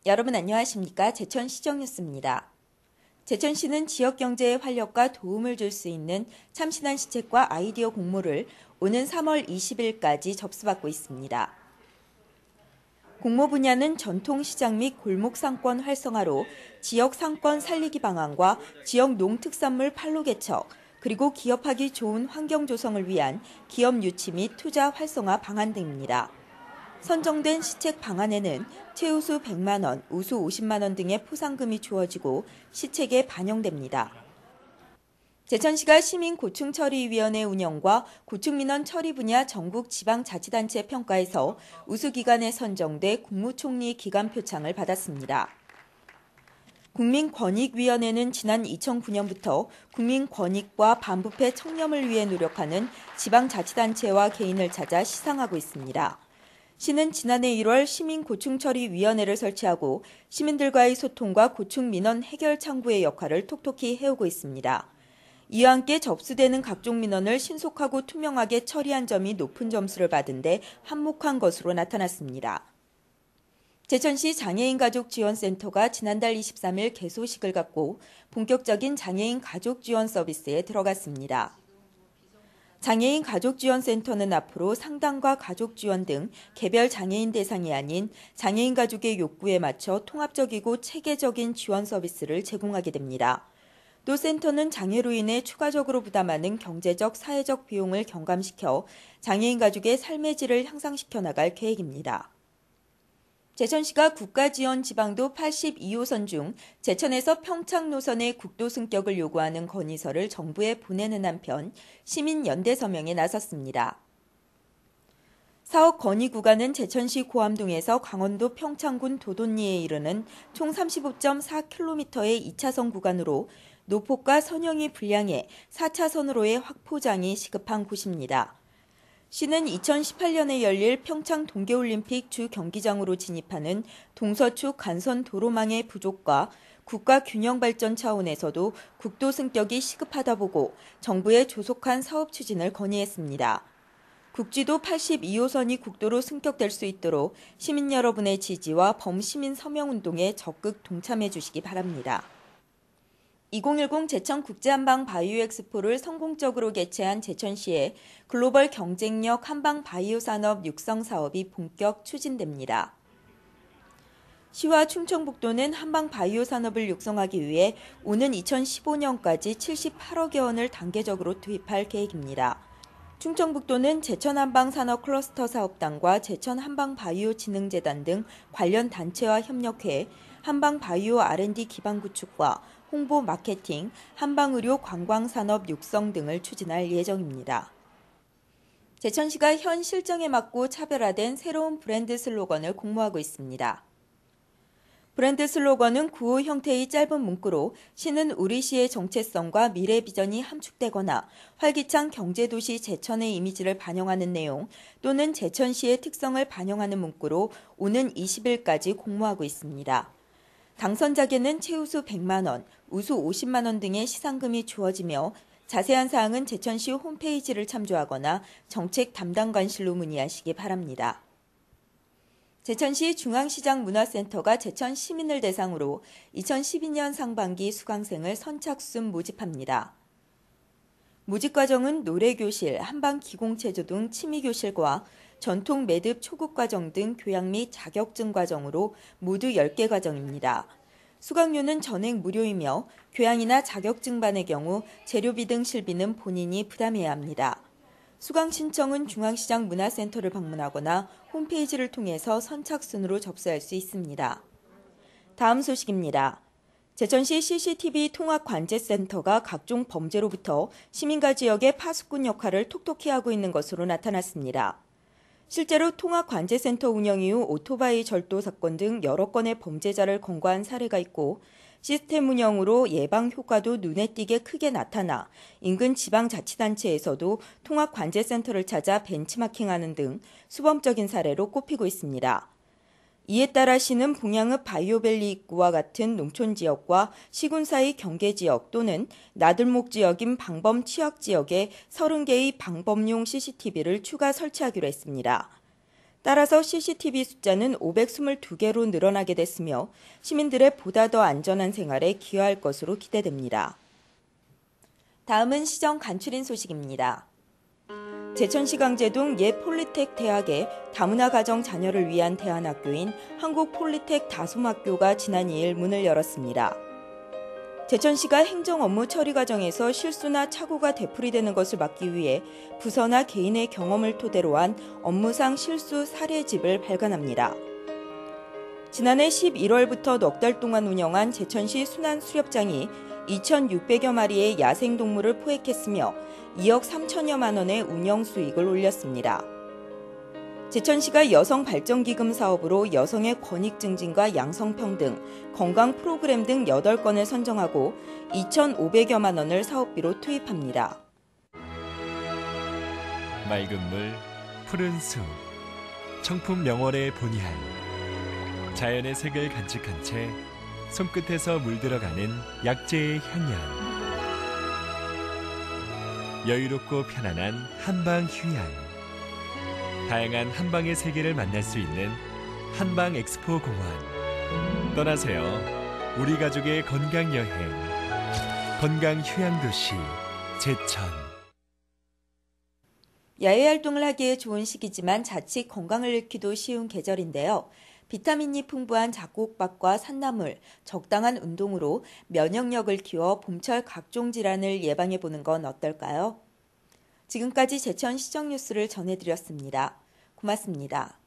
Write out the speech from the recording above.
여러분 안녕하십니까? 제천시정 뉴스입니다. 제천시는 지역 경제의 활력과 도움을 줄 수 있는 참신한 시책과 아이디어 공모를 오는 3월 20일까지 접수받고 있습니다. 공모 분야는 전통 시장 및 골목 상권 활성화로 지역 상권 살리기 방안과 지역 농특산물 판로 개척, 그리고 기업하기 좋은 환경 조성을 위한 기업 유치 및 투자 활성화 방안 등입니다. 선정된 시책 방안에는 최우수 100만 원, 우수 50만 원 등의 포상금이 주어지고 시책에 반영됩니다. 제천시가 시민고충처리위원회 운영과 고충민원 처리 분야 전국 지방자치단체 평가에서 우수기관에 선정돼 국무총리 기관 표창을 받았습니다. 국민권익위원회는 지난 2009년부터 국민권익과 반부패 청렴을 위해 노력하는 지방자치단체와 개인을 찾아 시상하고 있습니다. 시는 지난해 1월 시민고충처리위원회를 설치하고 시민들과의 소통과 고충민원 해결 창구의 역할을 톡톡히 해오고 있습니다. 이와 함께 접수되는 각종 민원을 신속하고 투명하게 처리한 점이 높은 점수를 받은 데 한몫한 것으로 나타났습니다. 제천시 장애인가족지원센터가 지난달 23일 개소식을 갖고 본격적인 장애인 가족 지원 서비스에 들어갔습니다. 장애인 가족지원센터는 앞으로 상담과 가족 지원 등 개별 장애인 대상이 아닌 장애인 가족의 욕구에 맞춰 통합적이고 체계적인 지원 서비스를 제공하게 됩니다. 또 센터는 장애로 인해 추가적으로 부담하는 경제적, 사회적 비용을 경감시켜 장애인 가족의 삶의 질을 향상시켜 나갈 계획입니다. 제천시가 국가지원 지방도 82호선 중 제천에서 평창 노선의 국도 승격을 요구하는 건의서를 정부에 보내는 한편 시민연대 서명에 나섰습니다. 사업 건의 구간은 제천시 고암동에서 강원도 평창군 도돈리에 이르는 총 35.4km의 2차선 구간으로 노폭과 선형이 불량해 4차선으로의 확포장이 시급한 곳입니다. 시는 2018년에 열릴 평창 동계올림픽 주 경기장으로 진입하는 동서축 간선 도로망의 부족과 국가 균형 발전 차원에서도 국도 승격이 시급하다 보고 정부에 조속한 사업 추진을 건의했습니다. 국지도 82호선이 국도로 승격될 수 있도록 시민 여러분의 지지와 범시민 서명운동에 적극 동참해 주시기 바랍니다. 2010 제천 국제한방 바이오 엑스포를 성공적으로 개최한 제천시의 글로벌 경쟁력 한방 바이오 산업 육성 사업이 본격 추진됩니다. 시와 충청북도는 한방 바이오 산업을 육성하기 위해 오는 2015년까지 78억여 원을 단계적으로 투입할 계획입니다. 충청북도는 제천 한방 산업 클러스터 사업단과 제천 한방 바이오 진흥재단 등 관련 단체와 협력해 한방 바이오 R&D 기반 구축과 홍보 마케팅, 한방의료 관광산업 육성 등을 추진할 예정입니다. 제천시가 현 실정에 맞고 차별화된 새로운 브랜드 슬로건을 공모하고 있습니다. 브랜드 슬로건은 구호 형태의 짧은 문구로 시는 우리 시의 정체성과 미래 비전이 함축되거나 활기찬 경제도시 제천의 이미지를 반영하는 내용 또는 제천시의 특성을 반영하는 문구로 오는 20일까지 공모하고 있습니다. 당선자에게는 최우수 100만 원, 우수 50만 원 등의 시상금이 주어지며 자세한 사항은 제천시 홈페이지를 참조하거나 정책 담당관실로 문의하시기 바랍니다. 제천시 중앙시장 문화센터가 제천 시민을 대상으로 2012년 상반기 수강생을 선착순 모집합니다. 모집과정은 노래교실, 한방기공체조 등 취미교실과 전통 매듭 초급과정 등 교양 및 자격증 과정으로 모두 10개 과정입니다. 수강료는 전액 무료이며 교양이나 자격증반의 경우 재료비 등 실비는 본인이 부담해야 합니다. 수강 신청은 중앙시장 문화센터를 방문하거나 홈페이지를 통해서 선착순으로 접수할 수 있습니다. 다음 소식입니다. 제천시 CCTV 통합관제센터가 각종 범죄로부터 시민과 지역의 파수꾼 역할을 톡톡히 하고 있는 것으로 나타났습니다. 실제로 통합관제센터 운영 이후 오토바이 절도 사건 등 여러 건의 범죄자를 검거한 사례가 있고 시스템 운영으로 예방 효과도 눈에 띄게 크게 나타나 인근 지방자치단체에서도 통합관제센터를 찾아 벤치마킹하는 등 수범적인 사례로 꼽히고 있습니다. 이에 따라 시는 봉양읍 바이오밸리 입구와 같은 농촌지역과 시군 사이 경계지역 또는 나들목 지역인 방범 취약 지역에 30개의 방범용 CCTV를 추가 설치하기로 했습니다. 따라서 CCTV 숫자는 522개로 늘어나게 됐으며 시민들의 보다 더 안전한 생활에 기여할 것으로 기대됩니다. 다음은 시정 간추린 소식입니다. 제천시 강제동 옛 폴리텍 대학의 다문화 가정 자녀를 위한 대안학교인 한국폴리텍 다솜학교가 지난 2일 문을 열었습니다. 제천시가 행정 업무 처리 과정에서 실수나 착오가 되풀이되는 것을 막기 위해 부서나 개인의 경험을 토대로 한 업무상 실수 사례집을 발간합니다. 지난해 11월부터 넉 달 동안 운영한 제천시 순환수렵장이 2,600여 마리의 야생동물을 포획했으며 2억 3천여만 원의 운영 수익을 올렸습니다. 제천시가 여성발전기금 사업으로 여성의 권익 증진과 양성평등, 건강 프로그램 등 8건을 선정하고 2,500여만 원을 사업비로 투입합니다. 맑은 물, 푸른 숲, 청풍 명월의 본향, 자연의 색을 간직한 채 손끝에서 물들어가는 약재의 향연, 여유롭고 편안한 한방 휴양, 다양한 한방의 세계를 만날 수 있는 한방 엑스포 공원. 떠나세요. 우리 가족의 건강 여행. 건강 휴양 도시 제천. 야외 활동을 하기에 좋은 시기지만 자칫 건강을 잃기도 쉬운 계절인데요. 비타민이 풍부한 잡곡밥과 산나물, 적당한 운동으로 면역력을 키워 봄철 각종 질환을 예방해보는 건 어떨까요? 지금까지 제천 시정뉴스를 전해드렸습니다. 고맙습니다.